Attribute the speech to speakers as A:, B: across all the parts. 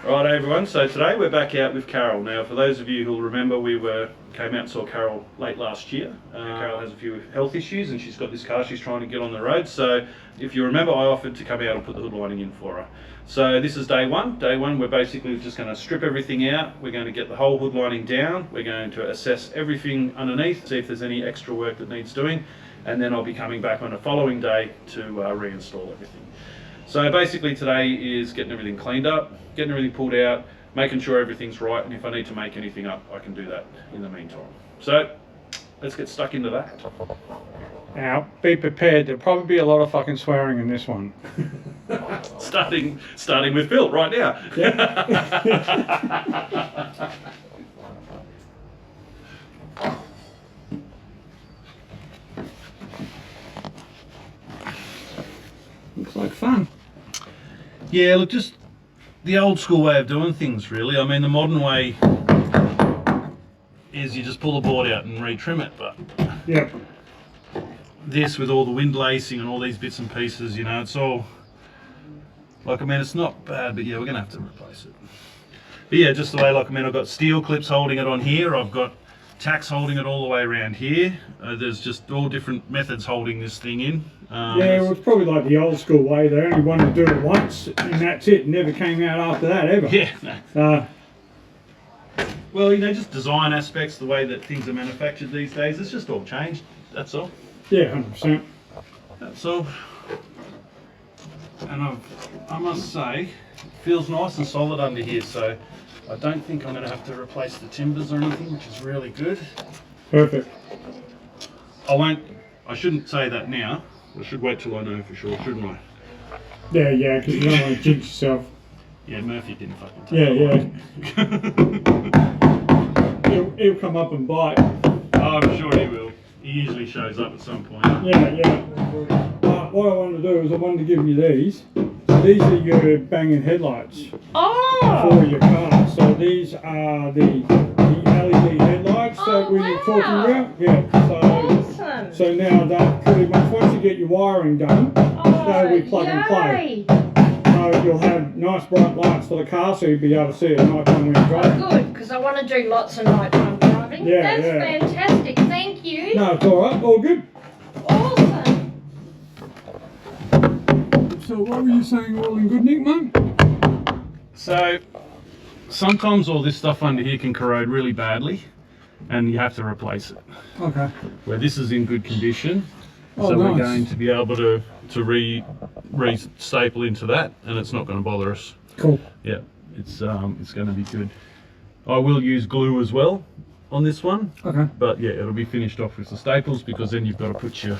A: Right everyone, so today we're back out with Carol. Now for those of you who'll remember, we came out and saw Carol late last year. Carol has a few health issues and she's got this car she's trying to get on the road. So if you remember, I offered to come out and put the hood lining in for her. So this is day one. Day one, we're basically just going to strip everything out. We're going to get the whole hood lining down. We're going to assess everything underneath, see if there's any extra work that needs doing. And then I'll be coming back on the following day to reinstall everything. So basically today is getting everything cleaned up, getting everything pulled out, making sure everything's right, and if I need to make anything up, I can do that in the meantime. So let's get stuck into that.
B: Now, be prepared, there'll probably be a lot of fucking swearing in this one.
A: starting with Phil right now.
B: Yeah. Looks like fun.
A: Yeah, look, just the old school way of doing things, really. I mean, the modern way is you just pull the board out and retrim it, but
B: Yep.
A: this with all the wind lacing and all these bits and pieces, you know, it's all, like, I mean, it's not bad, but yeah, we're gonna have to replace it. But yeah, just the way, like, I mean, I've got steel clips holding it on here, I've got tacks holding it all the way around here. There's just all different methods holding this thing in.
B: Yeah, it was probably like the old school way. They only wanted to do it once and that's it. Never came out after that ever.
A: Yeah.
B: No.
A: Well, you know, just design aspects, the way that things are manufactured these days, it's just all changed, that's all.
B: Yeah, 100%.
A: That's all. And I must say, it feels nice and solid under here, so I don't think I'm going to have to replace the timbers or anything, which is really good.
B: Perfect.
A: I shouldn't say that now. I should wait till I know for sure, shouldn't I?
B: Yeah, because you don't want to jinx yourself.
A: Yeah, Murphy didn't fucking take
B: Yeah. He'll come up and bite.
A: Oh, I'm sure he will. He usually shows up at some point.
B: Yeah. What I wanted to do is I wanted to give you these. So these are your banging headlights for your car. So these are the LED headlights that we were talking about. Yeah. So now that pretty much once you get your wiring done, that'll be plug and play. So you'll have nice bright lights for the car, so you'll be able to see it at night time when you're driving.
C: Good, because I want to do lots of nighttime driving.
B: Yeah,
C: That's fantastic. Thank you.
B: No, it's all right. All good.
C: Awesome.
B: So what were you saying, all in good, Nick, mate?
A: So sometimes all this stuff under here can corrode really badly and you have to replace it.
B: Okay.
A: Where this is in good condition,
B: Oh,
A: so
B: nice.
A: we're going to be able to re-staple into that, and it's not going to bother us.
B: Cool.
A: Yeah, it's going to be good. I will use glue as well on this one.
B: Okay.
A: But yeah, it'll be finished off with the staples because then you've got to put your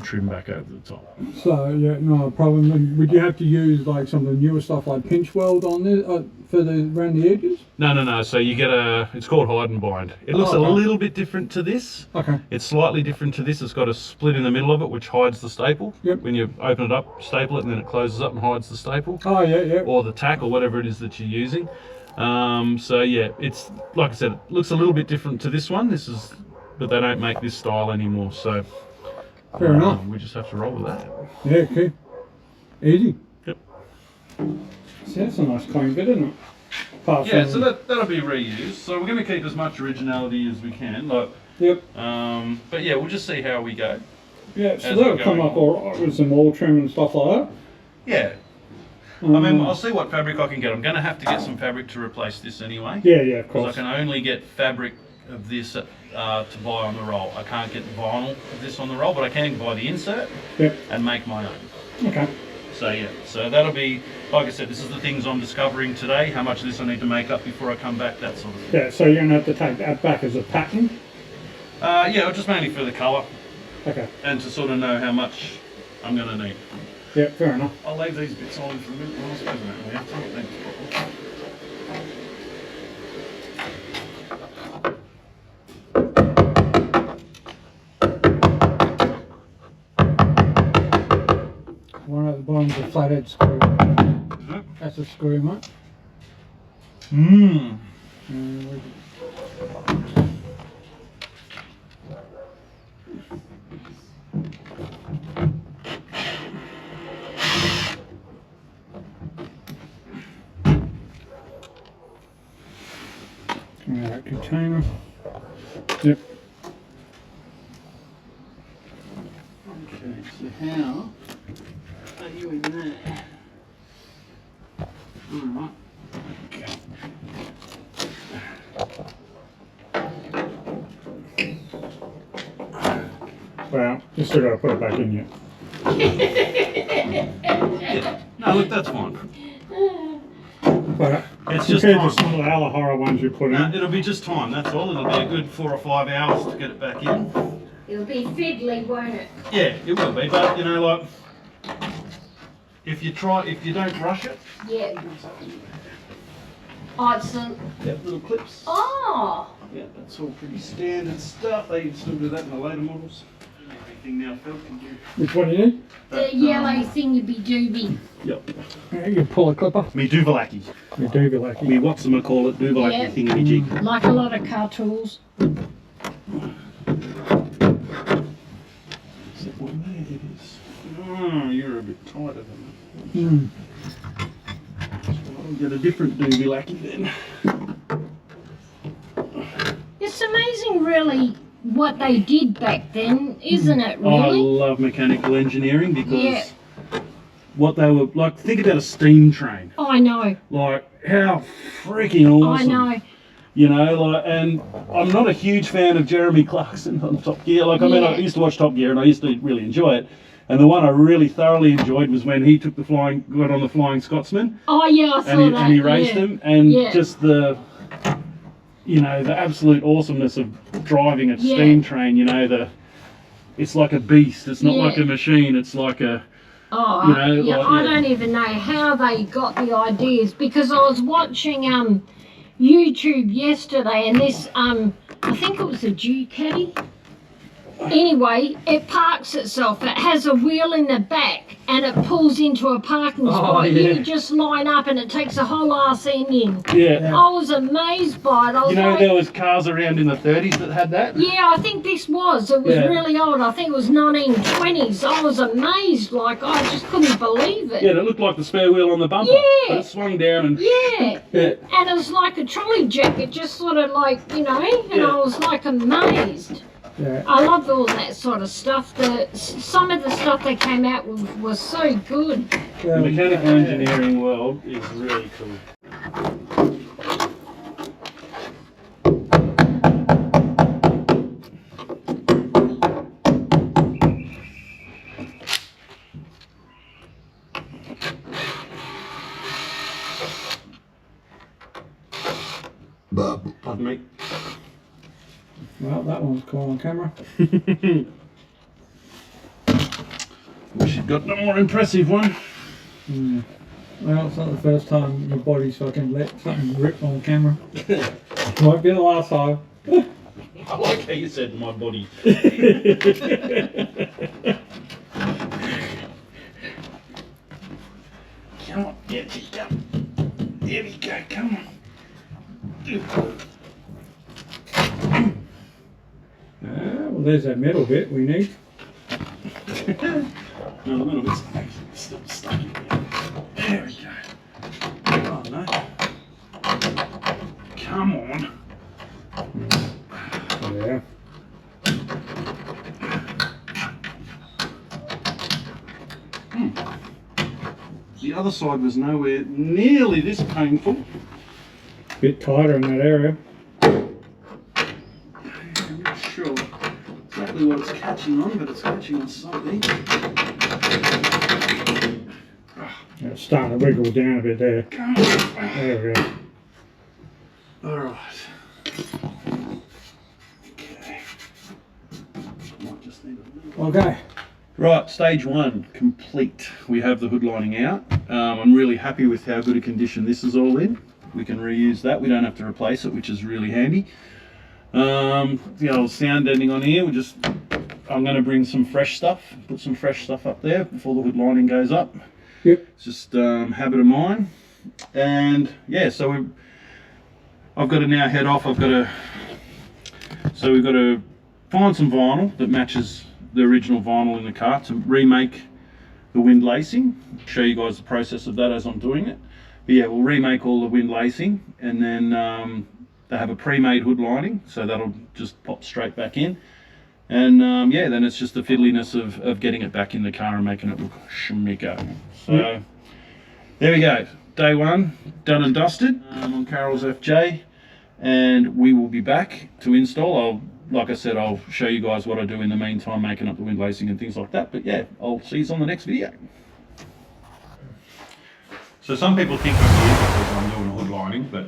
A: trim back over the top.
B: So yeah, no problem. Would you have to use like some of the newer stuff like pinch weld on this for around the edges?
A: No. So you get it's called hide and bind. It looks a little bit different to this.
B: Okay.
A: It's slightly different to this. It's got a split in the middle of it which hides the staple.
B: Yep.
A: When you open it up, staple it, and then it closes up and hides the staple.
B: Oh yeah.
A: Or the tack or whatever it is that you're using. So yeah, it's like I said, it looks a little bit different to this one. But they don't make this style anymore. So
B: fair enough.
A: We just have to roll with that.
B: Yeah. Okay. Easy.
A: Yep.
B: See, that's a nice clean bit, isn't it? Apart
A: Yeah,
B: from-
A: so that'll be reused. So we're going to keep as much originality as we can. Like,
B: Yep.
A: but yeah, we'll just see how we go.
B: Yeah. So
A: as
B: that'll
A: we're
B: come
A: going
B: up all right with some oil trim and stuff like that.
A: Yeah. I mean, I'll see what fabric I can get. I'm going to have to get some fabric to replace this anyway.
B: Yeah. Of
A: Because I
B: course.
A: can only get fabric of this to buy on the roll. I can't get vinyl of this on the roll, but I can buy the insert
B: Yep.
A: and make my own.
B: Okay.
A: So yeah, so that'll be, like I said, this is the things I'm discovering today, how much of this I need to make up before I come back, that sort of thing.
B: Yeah. So you're gonna have to take that back as a pattern.
A: Yeah, just mainly for the colour
B: Okay.
A: and to sort of know how much I'm going to need.
B: Yeah. Fair enough.
A: I'll leave these bits on for a minute. Well, I suppose we don't have to. Thank
B: One at the bottom's a flathead screw.
A: you.
B: That's a screw, mate.
A: Mmm.
B: Alright, container. Yep.
A: Okay, so how are you in there? Alright. Okay.
B: Well, you still gotta put it back in yet.
A: No, look, that's fine.
B: But
A: It's just
B: compared
A: time.
B: to some of the Alahara ones you put in.
A: It'll be just time, that's all. It'll be a good 4 or 5 hours to get it back in.
C: It'll be fiddly, won't it?
A: Yeah, it will be, but you know, like, if you don't rush it.
C: Yeah. Oh, it's a...
A: Yep, little clips.
C: Oh!
A: Yeah, that's all pretty standard stuff. They still do that in the later models. Everything now, Phil, can you...
B: Which one you need?
C: The yellow thingy-be-dooby.
A: Yep.
B: Yeah, you pull a clipper.
A: Me Duvalaki.
B: You do be lucky.
A: Me Watsama call it Duvalaki
C: Yeah.
A: thingy-jig.
C: Like a lot of car tools.
A: Is that one there? It is. Oh, you're a bit tighter than that.
B: Mm.
A: So I'll get a different Duvalaki then.
C: It's amazing, really, what they did back then, isn't it,
A: I
C: really?
A: love mechanical engineering because
C: Yeah.
A: what they were like. Think about a steam train.
C: I know,
A: Like how freaking awesome.
C: I know.
A: You know, like, and I'm not a huge fan of Jeremy Clarkson on Top Gear. Like, I mean, I
C: Yeah.
A: used to watch Top Gear and I used to really enjoy it. And the one I really thoroughly enjoyed was when he took got on the Flying Scotsman,
C: Oh, yeah, I saw that.
A: and he raced
C: yeah.
A: him, and
C: Yeah.
A: just the, you know, the absolute awesomeness of driving a
C: Yeah.
A: steam train. You know, it's like a beast. It's not
C: Yeah.
A: like a machine. It's like a,
C: Oh,
A: you know,
C: yeah,
A: like,
C: I
A: yeah.
C: don't even know how they got the ideas, because I was watching YouTube yesterday, and this I think it was a Ducati. Anyway, it parks itself. It has a wheel in the back, and it pulls into a parking spot.
A: yeah.
C: You just line up, and it takes a whole arse engine.
A: yeah.
C: I was amazed by it. I was
A: You know,
C: like,
A: there was cars around in the 30s that had that.
C: yeah, I think this was. It was
A: Yeah.
C: really old. I think it was 1920s. I was amazed. Like, I just couldn't believe it.
A: Yeah, it looked like the spare wheel on the bumper.
C: Yeah.
A: But it swung down and
C: Yeah.
A: yeah.
C: And it was like a trolley jacket, just sort of like, you know, and
A: Yeah.
C: I was like amazed.
B: Yeah.
C: I love all that sort of stuff. Some of the stuff they came out with was so good.
A: The mechanical engineering world is really cool. Pardon me.
B: Well, that one's caught on camera.
A: Wish you'd got a more impressive one.
B: Mm. Well, it's not the first time your body's fucking let something rip on camera. Might be the last time.
A: I like how you said my body. Come on, there you go. There we go, come on.
B: Well, there's that metal bit we need.
A: No, the middle bit's still stuck in there. There we go. Oh no. Come on.
B: Yeah.
A: The other side was nowhere nearly this painful.
B: Bit tighter in that area.
A: I'm not sure exactly what it's catching on, but it's catching on something.
B: Yeah, it's starting to wiggle down a bit there.
A: Come on.
B: There we go.
A: Alright. Okay. Might just need a little.
B: Okay.
A: Right, stage one complete. We have the hood lining out. I'm really happy with how good a condition this is all in. We can reuse that. We don't have to replace it, which is really handy. The old sound ending on here. I'm going to bring some fresh stuff. Put some fresh stuff up there before the hood lining goes up.
B: Yep.
A: It's just habit of mine. And yeah, so I've got to now head off. We've got to find some vinyl that matches the original vinyl in the car to remake the wind lacing. Show you guys the process of that as I'm doing it. But yeah, we'll remake all the wind lacing, and then They have a pre-made hood lining, so that'll just pop straight back in. And yeah, then it's just the fiddliness of getting it back in the car and making it look schmicko. So there we go. Day one, done and dusted on Carol's FJ. And we will be back to install. Like I said, I'll show you guys what I do in the meantime, making up the wind lacing and things like that. But yeah, I'll see you on the next video. So some people think I'm here because I'm doing a hood lining, but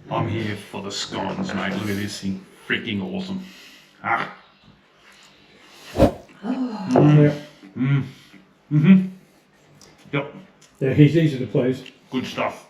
A: I'm here for the scones, mate. Look at this thing, freaking awesome. Ah. Yep.
B: Yeah, he's easy to please.
A: Good stuff.